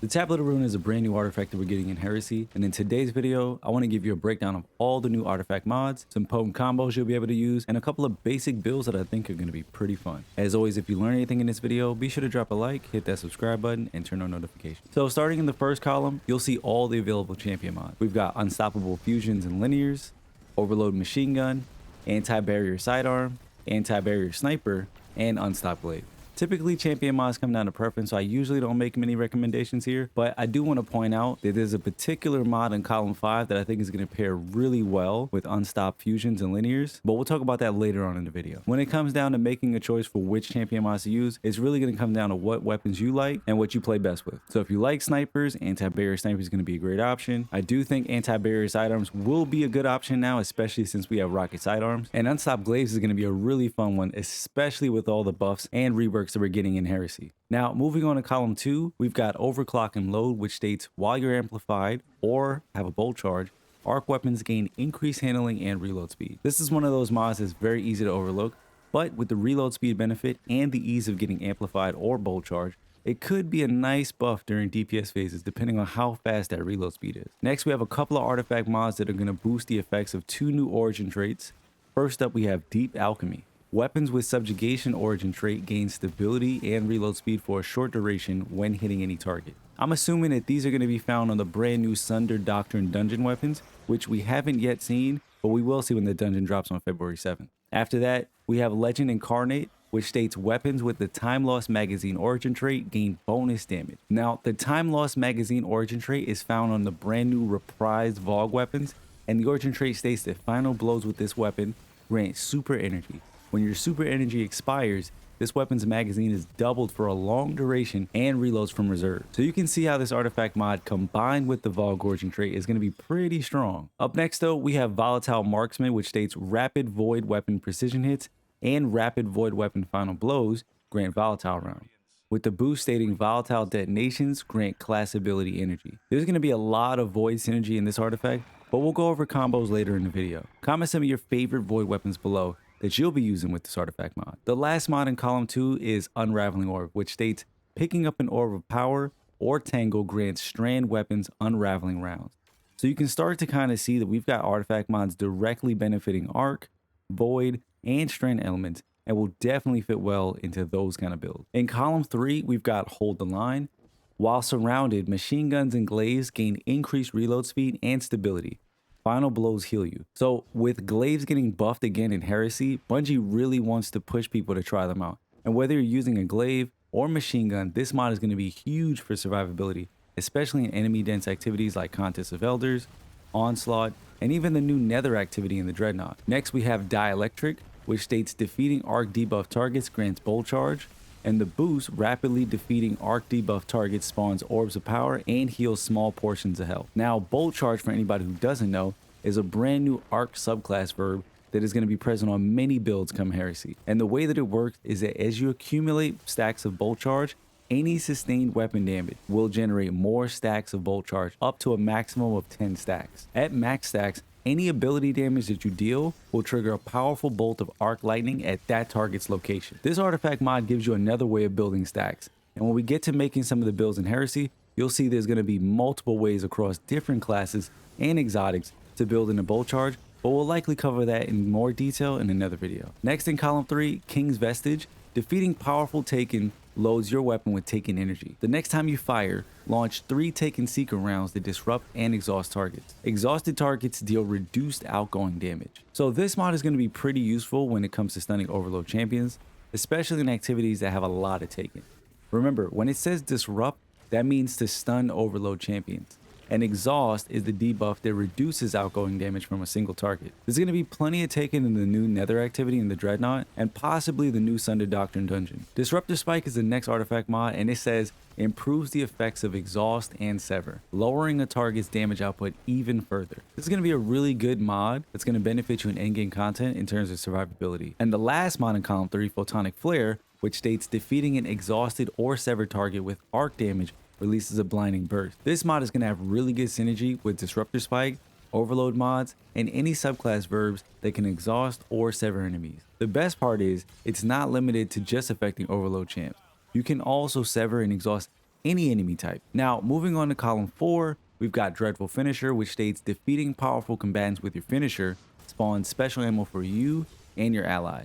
The Tablet of Ruin is a brand new artifact that we're getting in Heresy, and in today's video, I want to give you a breakdown of all the new artifact mods, some potent combos you'll be able to use, and a couple of basic builds that I think are going to be pretty fun. As always, if you learn anything in this video, be sure to drop a like, hit that subscribe button, and turn on notifications. So starting in the first column, you'll see all the available champion mods. We've got Unstoppable Fusions and Linears, Overload Machine Gun, Anti-Barrier Sidearm, Anti-Barrier Sniper, and Unstop Glaive. Typically, champion mods come down to preference, so I usually don't make many recommendations here, but I do want to point out that there's a particular mod in column 5 that I think is going to pair really well with Unstop Fusions and Linears, but we'll talk about that later on in the video. When it comes down to making a choice for which champion mods to use, it's really going to come down to what weapons you like and what you play best with. So if you like snipers, Anti-Barrier Sniper is going to be a great option. I do think Anti-Barrier Sidearms will be a good option now, especially since we have Rocket Sidearms, and Unstop Glaives is going to be a really fun one, especially with all the buffs and reworks that we're getting in Heresy. Now, moving on to column 2, we've got Overclock and Load, which states while you're amplified or have a bolt charge, arc weapons gain increased handling and reload speed. This is one of those mods that's very easy to overlook, but with the reload speed benefit and the ease of getting amplified or bolt charge, it could be a nice buff during DPS phases depending on how fast that reload speed is. Next, we have a couple of artifact mods that are going to boost the effects of 2 new origin traits. First up, we have Deep Alchemy. Weapons with Subjugation origin trait gain stability and reload speed for a short duration when hitting any target. I'm assuming that these are going to be found on the brand new Sunder Doctrine dungeon weapons, which we haven't yet seen, but we will see when the dungeon drops on February 7th. After that, we have Legend Incarnate, which states weapons with the Time Lost Magazine origin trait gain bonus damage. Now, the Time Lost Magazine origin trait is found on the brand new reprised VOG weapons, and the origin trait states that final blows with this weapon grant super energy. When your super energy expires, this weapon's magazine is doubled for a long duration and reloads from reserve. So you can see how this artifact mod combined with the VOG origin trait is going to be pretty strong. Up next though, we have Volatile Marksman, which states rapid void weapon precision hits and rapid void weapon final blows grant volatile round, with the boost stating volatile detonations grant class ability energy. There's going to be a lot of void synergy in this artifact, but we'll go over combos later in the video. Comment some of your favorite void weapons below that you'll be using with this artifact mod. The last mod in column 2 is Unraveling Orb, which states picking up an orb of power or tangle grants strand weapons unraveling rounds. So you can start to kind of see that we've got artifact mods directly benefiting arc, void, and strand elements, and will definitely fit well into those kind of builds. In column 3, we've got Hold the Line. While surrounded, machine guns and glaives gain increased reload speed and stability. Final blows heal you. So with glaives getting buffed again in Heresy, Bungie really wants to push people to try them out. And whether you're using a glaive or machine gun, this mod is going to be huge for survivability, especially in enemy dense activities like Contest of Elders, Onslaught, and even the new Nether activity in the Dreadnought. Next we have Dielectric, which states defeating arc debuff targets grants bolt charge, and the boost rapidly defeating arc debuff targets spawns orbs of power and heals small portions of health. Now, bolt charge, for anybody who doesn't know, is a brand new arc subclass verb that is going to be present on many builds come Heresy. And the way that it works is that as you accumulate stacks of bolt charge, any sustained weapon damage will generate more stacks of bolt charge, up to a maximum of 10 stacks. At max stacks, any ability damage that you deal will trigger a powerful bolt of arc lightning at that target's location. This artifact mod gives you another way of building stacks, and when we get to making some of the builds in Heresy, you'll see there's going to be multiple ways across different classes and exotics to build in a bolt charge, but we'll likely cover that in more detail in another video. Next in column 3, King's Vestige. Defeating powerful Taken loads your weapon with Taken energy. The next time you fire, launch 3 Taken Secret rounds that disrupt and exhaust targets. Exhausted targets deal reduced outgoing damage. So this mod is going to be pretty useful when it comes to stunning overload champions, especially in activities that have a lot of Taken. Remember, when it says disrupt, that means to stun overload champions. And exhaust is the debuff that reduces outgoing damage from a single target. There's going to be plenty of Taken in the new Nether activity in the Dreadnought, and possibly the new Sunder Doctrine dungeon. Disruptor Spike is the next artifact mod, and it says improves the effects of exhaust and sever, lowering a target's damage output even further. This is going to be a really good mod that's going to benefit you in endgame content in terms of survivability. And the last mod in column 3, Photonic Flare, which states defeating an exhausted or severed target with arc damage releases a blinding burst. This mod is going to have really good synergy with Disruptor Spike, Overload mods, and any subclass verbs that can exhaust or sever enemies. The best part is, it's not limited to just affecting Overload champs. You can also sever and exhaust any enemy type. Now, moving on to column 4, we've got Dreadful Finisher, which states defeating powerful combatants with your finisher spawns special ammo for you and your ally.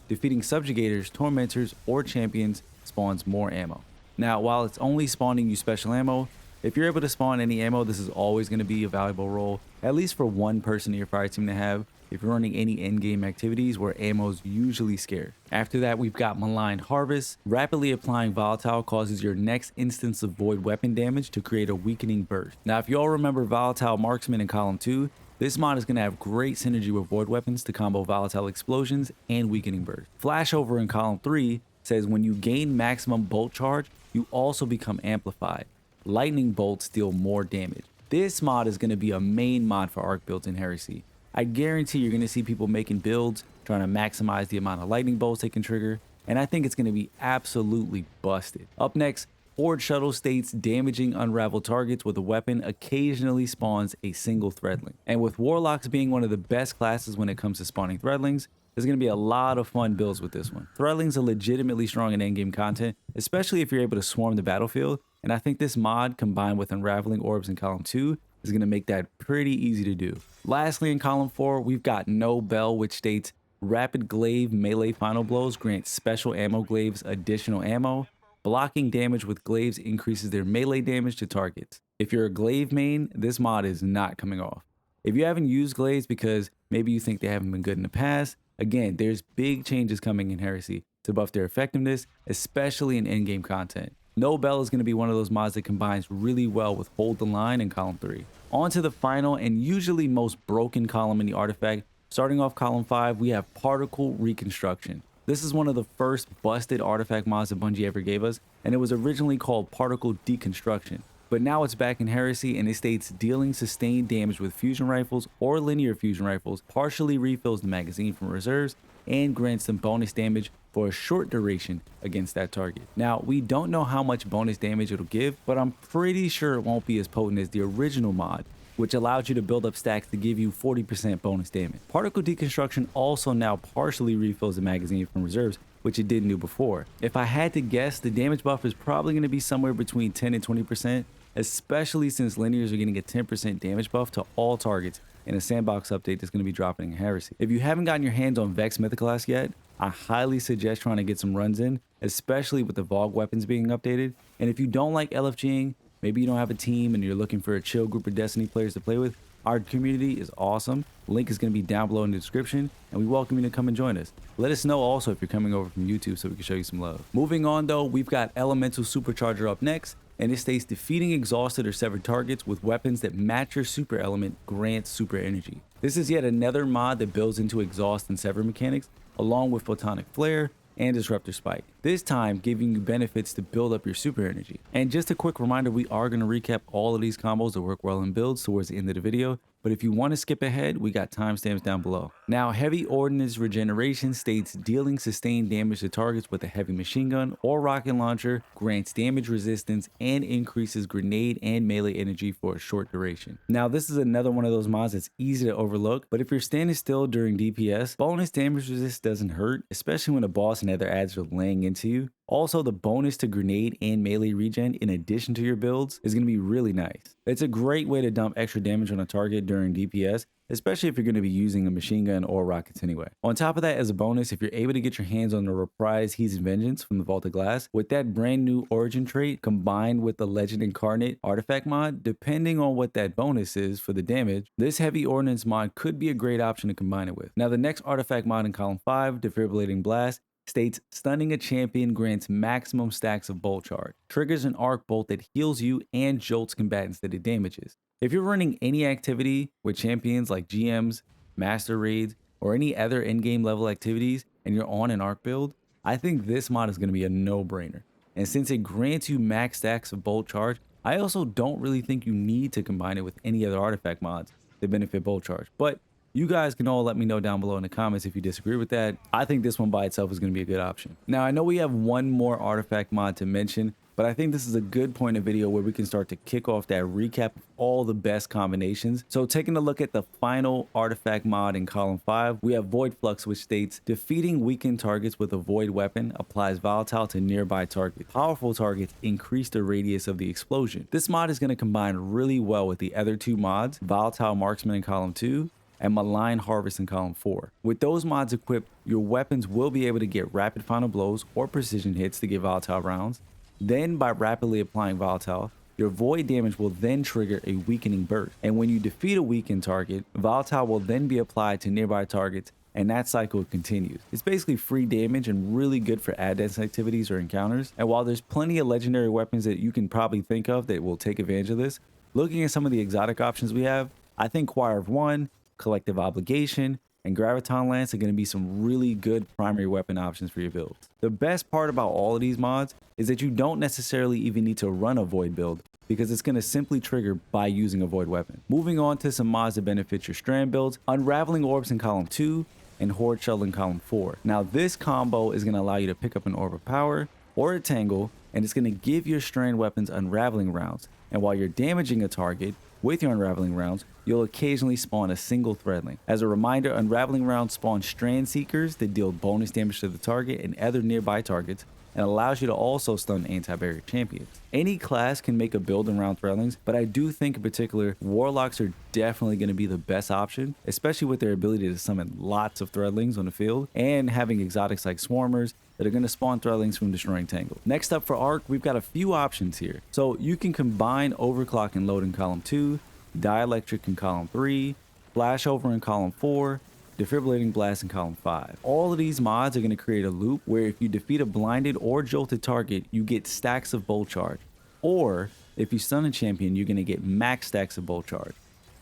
Defeating subjugators, tormentors, or champions spawns more ammo. Now, while it's only spawning you special ammo, if you're able to spawn any ammo, this is always going to be a valuable role, at least for one person in your fire team to have if you're running any in-game activities where ammo is usually scarce. After that, we've got Malign Harvest. Rapidly applying Volatile causes your next instance of void weapon damage to create a weakening burst. Now, if you all remember Volatile Marksman in column 2, this mod is going to have great synergy with void weapons to combo Volatile Explosions and Weakening Burst. Flashover in column 3 says when you gain maximum bolt charge, you also become amplified. Lightning bolts deal more damage. This mod is going to be a main mod for arc builds in Heresy. I guarantee you're going to see people making builds trying to maximize the amount of lightning bolts they can trigger, and I think it's going to be absolutely busted. Up next, Horde Shuttle states damaging unraveled targets with a weapon occasionally spawns a single Threadling. And with Warlocks being one of the best classes when it comes to spawning Threadlings, there's going to be a lot of fun builds with this one. Threadlings are legitimately strong in endgame content, especially if you're able to swarm the battlefield, and I think this mod combined with Unraveling Orbs in column 2 is going to make that pretty easy to do. Lastly, in column 4, we've got No Bell, which states rapid glaive melee final blows grant special ammo glaives additional ammo. Blocking damage with glaives increases their melee damage to targets. If you're a glaive main, this mod is not coming off. If you haven't used glaives because maybe you think they haven't been good in the past, again, there's big changes coming in Heresy to buff their effectiveness, especially in in-game content. No Bell is going to be one of those mods that combines really well with Hold the Line in column 3. On to the final and usually most broken column in the artifact. Starting off column 5, we have Particle Reconstruction. This is one of the first busted artifact mods that Bungie ever gave us, and it was originally called Particle Deconstruction. But now it's back in Heresy, and it states dealing sustained damage with fusion rifles or linear fusion rifles partially refills the magazine from reserves and grants them bonus damage for a short duration against that target. Now, we don't know how much bonus damage it'll give, but I'm pretty sure it won't be as potent as the original mod, which allows you to build up stacks to give you 40% bonus damage. Particle Deconstruction also now partially refills the magazine from reserves, which it didn't do before. If I had to guess, the damage buff is probably going to be somewhere between 10 and 20%, especially since linears are getting a 10% damage buff to all targets in a sandbox update that's going to be dropping in Heresy. If you haven't gotten your hands on Vex Mythoclast yet, I highly suggest trying to get some runs in, especially with the VOG weapons being updated. And if you don't like LFGing, maybe you don't have a team and you're looking for a chill group of Destiny players to play with, our community is awesome. Link is going to be down below in the description, and we welcome you to come and join us. Let us know also if you're coming over from YouTube so we can show you some love. Moving on though, we've got Elemental Supercharger up next, and it states defeating exhausted or severed targets with weapons that match your super element grants super energy. This is yet another mod that builds into exhaust and sever mechanics, along with Photonic Flare and Disruptor Spike, this time giving you benefits to build up your super energy. And just a quick reminder, we are going to recap all of these combos that work well in builds towards the end of the video, but if you want to skip ahead, we got timestamps down below. Now, Heavy Ordnance Regeneration states dealing sustained damage to targets with a heavy machine gun or rocket launcher grants damage resistance and increases grenade and melee energy for a short duration. Now, this is another one of those mods that's easy to overlook, but if you're standing still during DPS, bonus damage resist doesn't hurt, especially when a boss and other adds are laying into you. Also, the bonus to grenade and melee regen in addition to your builds is going to be really nice. It's a great way to dump extra damage on a target during DPS, especially if you're going to be using a machine gun or rockets anyway. On top of that, as a bonus, if you're able to get your hands on the Reprise He's Vengeance from the Vault of Glass, with that brand new origin trait combined with the Legend Incarnate artifact mod, depending on what that bonus is for the damage, this Heavy Ordnance mod could be a great option to combine it with. Now, the next artifact mod in column 5, Defibrillating Blast, states stunning a champion grants maximum stacks of bolt charge, triggers an arc bolt that heals you and jolts combatants that it damages. If you're running any activity with champions like GMs, master raids, or any other in-game level activities and you're on an arc build, I think this mod is going to be a no-brainer. And since it grants you max stacks of bolt charge, I also don't really think you need to combine it with any other artifact mods that benefit bolt charge. But you guys can all let me know down below in the comments if you disagree with that. I think this one by itself is going to be a good option. Now, I know we have one more artifact mod to mention, but I think this is a good point of video where we can start to kick off that recap of all the best combinations. So taking a look at the final artifact mod in column 5, we have Void Flux, which states defeating weakened targets with a void weapon applies Volatile to nearby targets. Powerful targets increase the radius of the explosion. This mod is going to combine really well with the other two mods, Volatile Marksman in column 2 and Malign Harvest in column 4. With those mods equipped, your weapons will be able to get rapid final blows or precision hits to get volatile rounds. Then by rapidly applying volatile, your void damage will then trigger a weakening burst. And when you defeat a weakened target, volatile will then be applied to nearby targets, and that cycle continues. It's basically free damage and really good for ad dance activities or encounters. And while there's plenty of legendary weapons that you can probably think of that will take advantage of this, looking at some of the exotic options we have, I think Choir of One, Collective Obligation, and Graviton Lance are going to be some really good primary weapon options for your builds. The best part about all of these mods is that you don't necessarily even need to run a void build because it's going to simply trigger by using a void weapon. Moving on to some mods that benefit your strand builds, Unraveling Orbs in column 2 and Horde Shuttle in column 4. Now this combo is going to allow you to pick up an Orb of Power or a Tangle, and it's going to give your strand weapons unraveling rounds. And while you're damaging a target with your unraveling rounds, you'll occasionally spawn a single Threadling. As a reminder, unraveling rounds spawn strand seekers that deal bonus damage to the target and other nearby targets, and allows you to also stun anti-barrier champions. Any class can make a build around Threadlings, but I do think in particular, Warlocks are definitely going to be the best option, especially with their ability to summon lots of Threadlings on the field, and having exotics like Swarmers that are going to spawn Threadlings from destroying Tangle. Next up for Arc, we've got a few options here. So you can combine Overclock and Load in column 2, Dielectric in column 3, Flashover in column 4, Defibrillating Blast in column 5. All of these mods are going to create a loop where if you defeat a blinded or jolted target, you get stacks of Bolt Charge. Or if you stun a champion, you're going to get max stacks of Bolt Charge.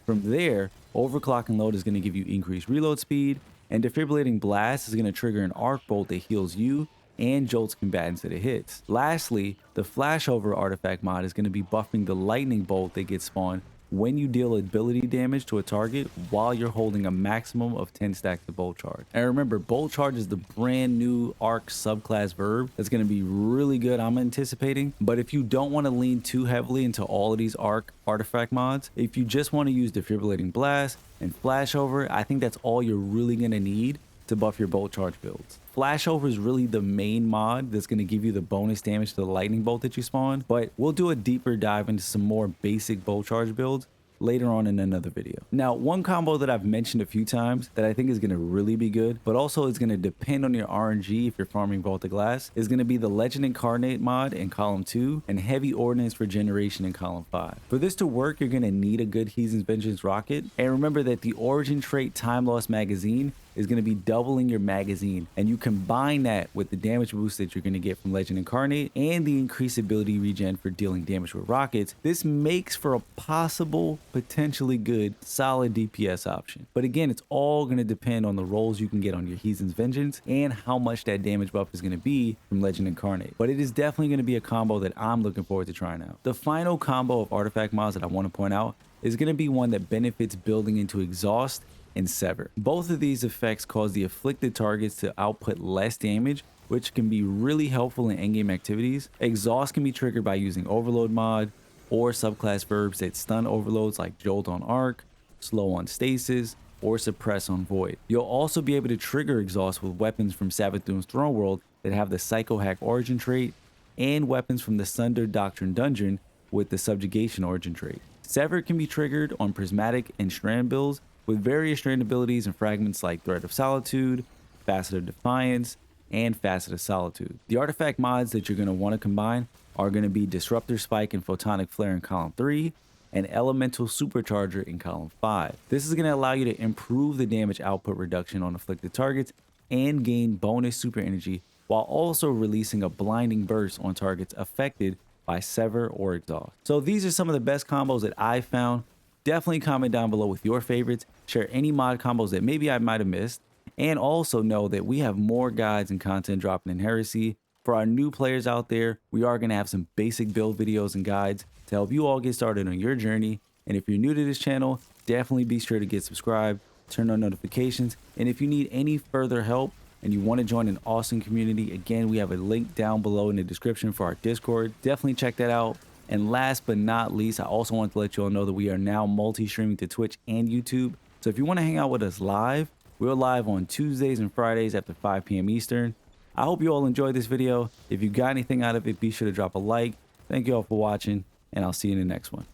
From there, Overclock and Load is going to give you increased reload speed, and Defibrillating Blast is going to trigger an arc bolt that heals you and jolts combatants that it hits. Lastly, the Flashover artifact mod is going to be buffing the lightning bolt that gets spawned when you deal ability damage to a target while you're holding a maximum of 10 stacks of Bolt Charge. And remember, Bolt Charge is the brand new Arc subclass verb that's going to be really good, I'm anticipating. But if you don't want to lean too heavily into all of these Arc artifact mods, if you just want to use Defibrillating Blast and Flashover, I think that's all you're really going to need to buff your Bolt Charge builds. Flashover is really the main mod that's going to give you the bonus damage to the lightning bolt that you spawn, but we'll do a deeper dive into some more basic Bolt Charge builds later on in another video. Now, one combo that I've mentioned a few times that I think is going to really be good, but also is going to depend on your RNG if you're farming Vault of Glass, is going to be the Legend Incarnate mod in column 2 and Heavy Ordnance for Generation in column 5. For this to work, you're going to need a good Heathen's Vengeance rocket, and remember that the Origin trait Time Lost Magazine is going to be doubling your magazine, and you combine that with the damage boost that you're going to get from Legend Incarnate and the increased ability regen for dealing damage with rockets. This makes for a possible, potentially good, solid DPS option. But again, it's all going to depend on the rolls you can get on your Heathen's Vengeance and how much that damage buff is going to be from Legend Incarnate. But it is definitely going to be a combo that I'm looking forward to trying out. The final combo of artifact mods that I want to point out is going to be one that benefits building into Exhaust and Sever. Both of these effects cause the afflicted targets to output less damage, which can be really helpful in endgame activities. Exhaust can be triggered by using Overload mod or subclass verbs that stun overloads like Jolt on Arc, Slow on Stasis, or Suppress on Void. You'll also be able to trigger Exhaust with weapons from Savathun's Throne World that have the Psycho Hack Origin trait, and weapons from the Sunder Doctrine Dungeon with the Subjugation Origin trait. Sever can be triggered on Prismatic and Strand builds with various strand abilities and fragments like Thread of Solitude, Facet of Defiance, and Facet of Solitude. The artifact mods that you're going to want to combine are going to be Disruptor Spike and Photonic Flare in column 3, and Elemental Supercharger in column 5. This is going to allow you to improve the damage output reduction on afflicted targets and gain bonus super energy while also releasing a blinding burst on targets affected by Sever or Exhaust. So these are some of the best combos that I found. Definitely comment down below with your favorites, share any mod combos that maybe I might have missed, and also know that we have more guides and content dropping in Heresy. For our new players out there, we are going to have some basic build videos and guides to help you all get started on your journey. And if you're new to this channel, definitely be sure to get subscribed, turn on notifications, and if you need any further help and you want to join an awesome community, again, we have a link down below in the description for our Discord. Definitely check that out. And last but not least, I also want to let you all know that we are now multi-streaming to Twitch and YouTube. So if you want to hang out with us live, we're live on Tuesdays and Fridays after 5 p.m. Eastern. I hope you all enjoyed this video. If you got anything out of it, be sure to drop a like. Thank you all for watching, and I'll see you in the next one.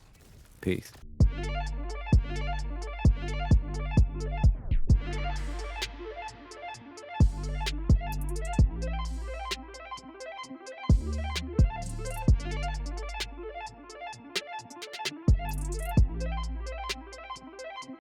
Peace.